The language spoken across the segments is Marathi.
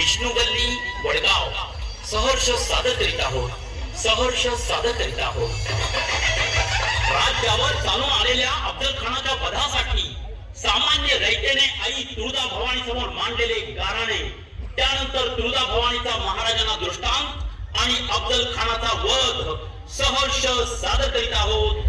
विष्णू गल्ली वडगाव सहर्ष सादर करीत आहोत. राज्यावर चालून आलेल्या अफजल खानाच्या वधासाठी सामान्य रयतेने आई तुळजा भवानी समोर मांडलेले गाराणे, त्यानंतर तुळजा भवानीचा महाराजांना दृष्टांत आणि अफजल खानाचा वध सहर्ष सादर करीत आहोत.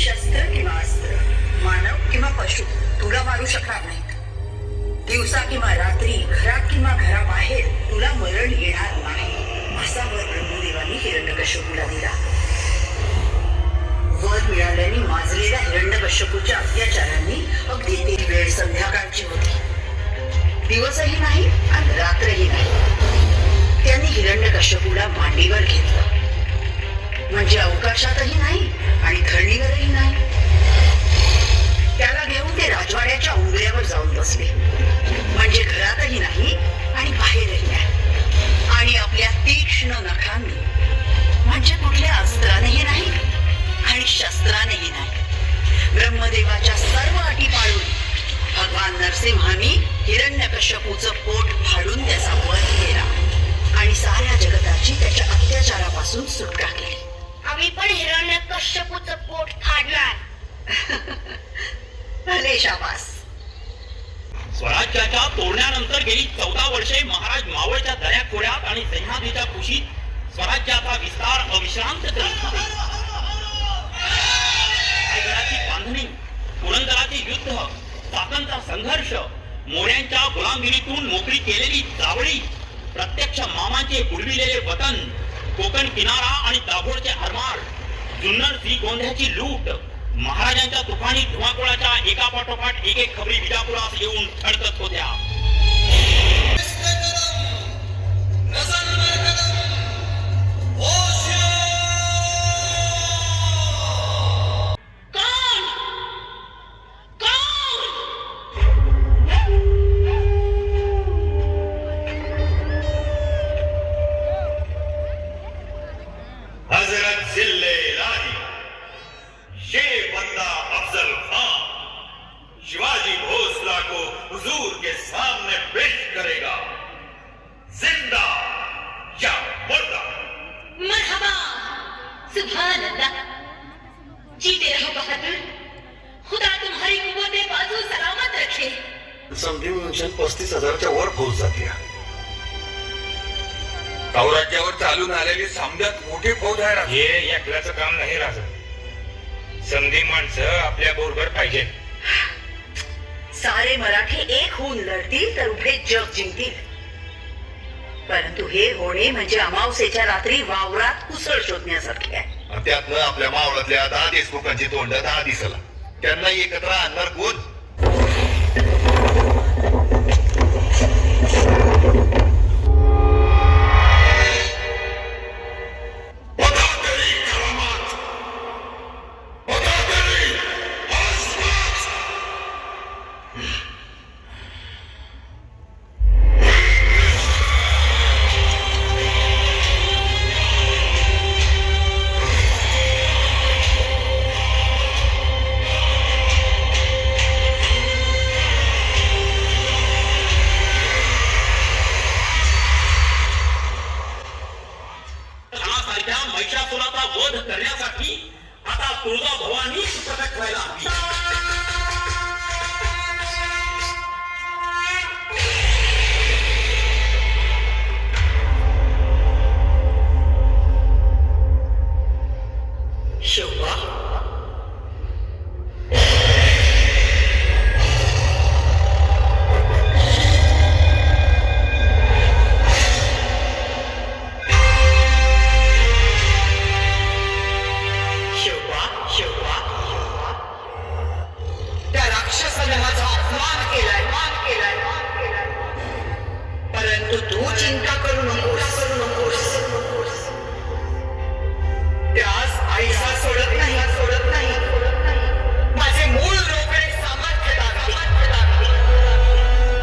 शस्त्र किंवा अस्त्र मानव किंवा पशु तुला मारू शकणार नाहीत. दिवसा किंवा रात्री, घरात किंवा घराबाहेर तुला मरण येणार नाही, असा वर ब्रह्मदेवानी हिरण्यकश्यपूला दिला. वर मिळाल्याने माजलेल्या हिरण्यकश्यपूच्या अत्याचारांनी अगदी ती वेळ संध्याकाळची होती. दिवसही नाही आणि रात्रही नाही. त्यांनी हिरण्यकश्यपूला मांडीवर घेतलं, म्हणजे अवकाशातही नाही आणि धरणीवरही नाही. त्याला घेऊन ते राजवाड्याच्या उंबऱ्यावर जाऊन बसले, म्हणजे घरातही नाही आणि बाहेरही नाही. आणि आपल्या तीक्ष्ण नखांनी, म्हणजे कुठल्या अस्त्रानेही नाही आणि शस्त्रानेही नाही, ब्रह्मदेवाच्या सर्व अटी पाळून भगवान नरसिंहांनी हिरण्यकश्यपूचं पोट फाडून त्याचा वध केला आणि साऱ्या जगताची त्याच्या अत्याचारापासून सुटका केली. आम्ही पण हिरण्यकश्यपूचं पोट फाडणार. भले शाबास. स्वराज्याच्या तोडण्यानंतर गेली 14 वर्षे महाराज मावळच्या दऱ्याखोऱ्यात आणि सह्याद्रीच्या कुशीत स्वराज्याचा विस्तार अविश्रांत करीत होते. रायगडाची बांधणी, पुरंदराचे युद्ध, चाकणचा संघर्ष, मोऱ्यांच्या गुलामगिरीतून मोकळी केलेली जावळी, प्रत्यक्ष मामांचे बुडविलेले वतन, कोकण किनारा आणि दाभोळचे आरमार, जुन्नर श्रीगोंद्याची लूट, महाराजांच्या तुफानी धुमाकूळाच्या एकापाठोपाठ एक खबरी विजापुरात येऊन थडकत होत्या. शिवाजी भोसला को हुजूर के सामने पेश करेगा, जिंदा या मुर्दा. मरहबा, सुभान अल्लाह. जीते रहो बहादुर, खुदा तुम्हारी कुव्वते बाजू सलामत रखे. समधी 35,000च्या वर फौज जाते. साम्राज्यावर चालून आलेली सामन्यात मोठी फौज आहे. हे एकल्याचं काम नाही राजा. संधी माणसं आपल्या बरोबर पाहिजे. सारे मराठी एक होऊन लढतील तर उभे जग जिंकतील. परंतु हे होणे म्हणजे अमावस्येच्या रात्री वावरात कुसळ शोधण्यासारखे आहे. त्यातनं आपल्या मावळातल्या 10 देशमुखांची तोंड 10 दिसला. त्यांना एकत्र आणणार कोण? राक्षसाने माझा अपमान केलाय परंतु तू चिंता करू नकोस त्यास आईसा सोडत नाही माझे मूळ रोकडे सामर्थ्य दाखवे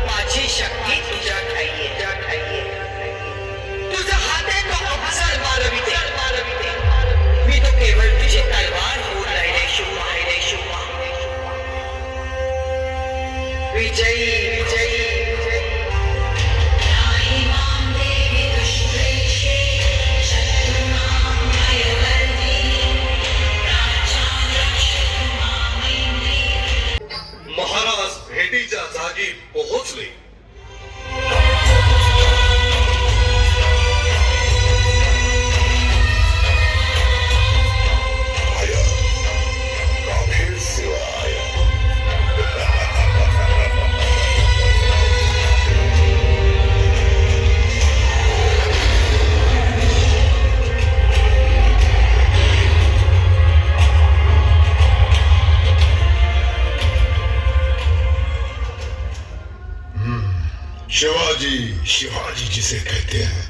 माझी शक्ती तुझ्या ठाई आहे तुझा हात आहे तो अफजल मारविते मी तो केवळ तुझी तलवार होऊन राहिले शुभा विजयी महाराज भेटीच्या जागी पोहोचले. आया, गाभीर सेवा आया. शिवाजी जिसे कहते हैं,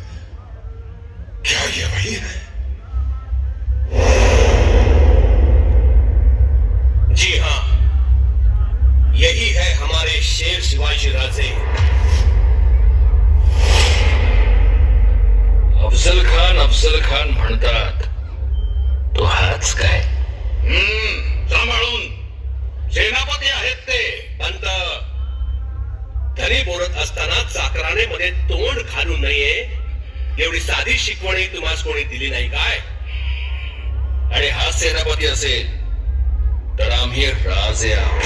क्या ये वही है? जी हाँ, यही है हमारे शेर शिवाजी राजे. अफजल खान म्हणतात, तो हाच काय? सांभाळून. सेनापती आहेत ते. पंत, धनी बोलत असताना चाकराने मध्ये तोंड घालू नये एवढी साधी शिकवणी तुम्हाला कोणी दिली नाही काय? आणि हा सेनापती असेल तर आम्ही राजे आहोत.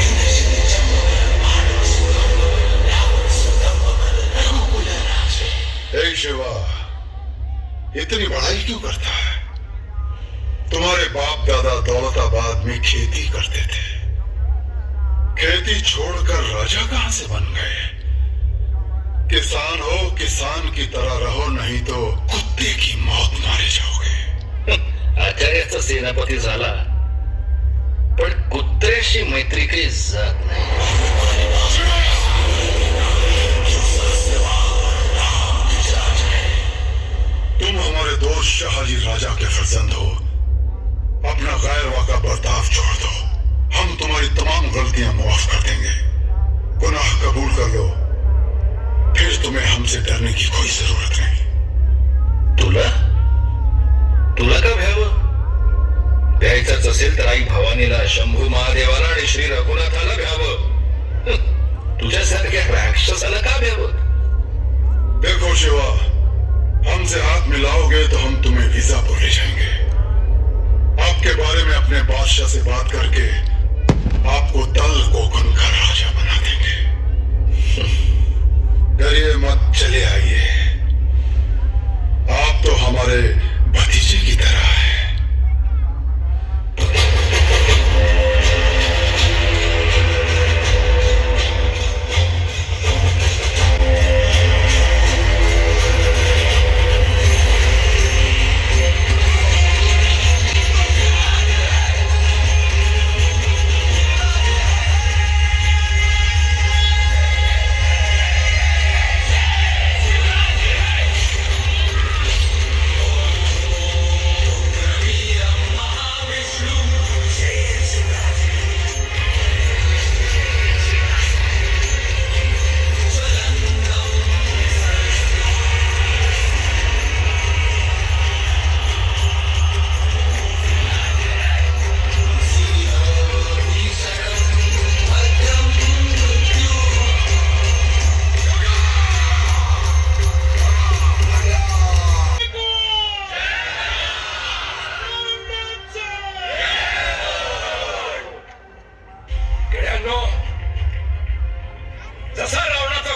हे शिवा, इतनी बड़ाई क्यों करता है? तुम्हारे बाप दादा दौलताबाद में खेती करते थे. खेती छोड़कर राजा कहां से बन गए? किसान हो, किसान की तरह रहो, नहीं तो कुत्ते की मौत मारे जाओगे. आचार्याचा सेनापती झाला पण कुत्र्याशी मैत्री काही जात नाही. तुम हमारे दोस्त शाहजी राजा के फर्जंद हो. अपना गैर वाका बर्ताव छोड़ दो. हम तुम्हारी तमाम गलतियां माफ कर देंगे. गुनाह कबूल कर लो, फिर तुम्हें हमसे डरने की कोई जरूरत नहीं. तुला का भ्यावं? भ्यायचंच असेल तर आई भवानीला, शंभू महादेवाला आणि श्री रघुनाथाला भ्यावं. तुझ्यासारख्या राक्षसाला का भ्यावं? देखो शिवा, हमसे हाथ मिलाओगे तो हम तुम्हें वीजापुर ले जाएंगे. आपके बारे में अपने बादशाह से बात करके आपको तल कोकण का राजा बना देंगे. डरिए मत, चले आइए. आप तो हमारे भतीजे की तरह है.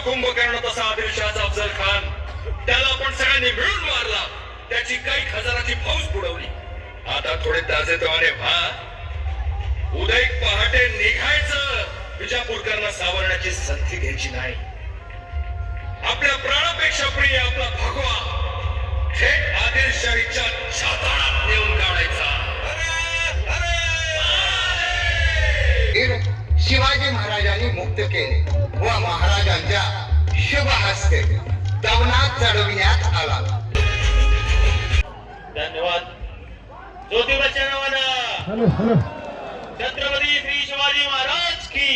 कुंभकर्ण तसा आदिलशहाचा अफजल खान, त्याला आपण सगळ्यांनी मिळून मारला. त्याची काही हजाराची फौज बुडवली. आता थोडे ताजेतवाने व्हा. उद्या पहाटे निघायचं. विजापूरकरांना सावरण्याची संधी घ्यायची नाही. आपल्या प्राणापेक्षा प्रिय आपला भगवा थेट आदिलशाहीच्या छाताडात नेऊन काढायचा. शिवाजी महाराजांनी मुक्त केले व महाराजांच्या शुभ हस्ते दवनात चढविण्यात आला. धन्यवाद. ज्योतिबाच्या नावानं छत्रपती श्री शिवाजी महाराज की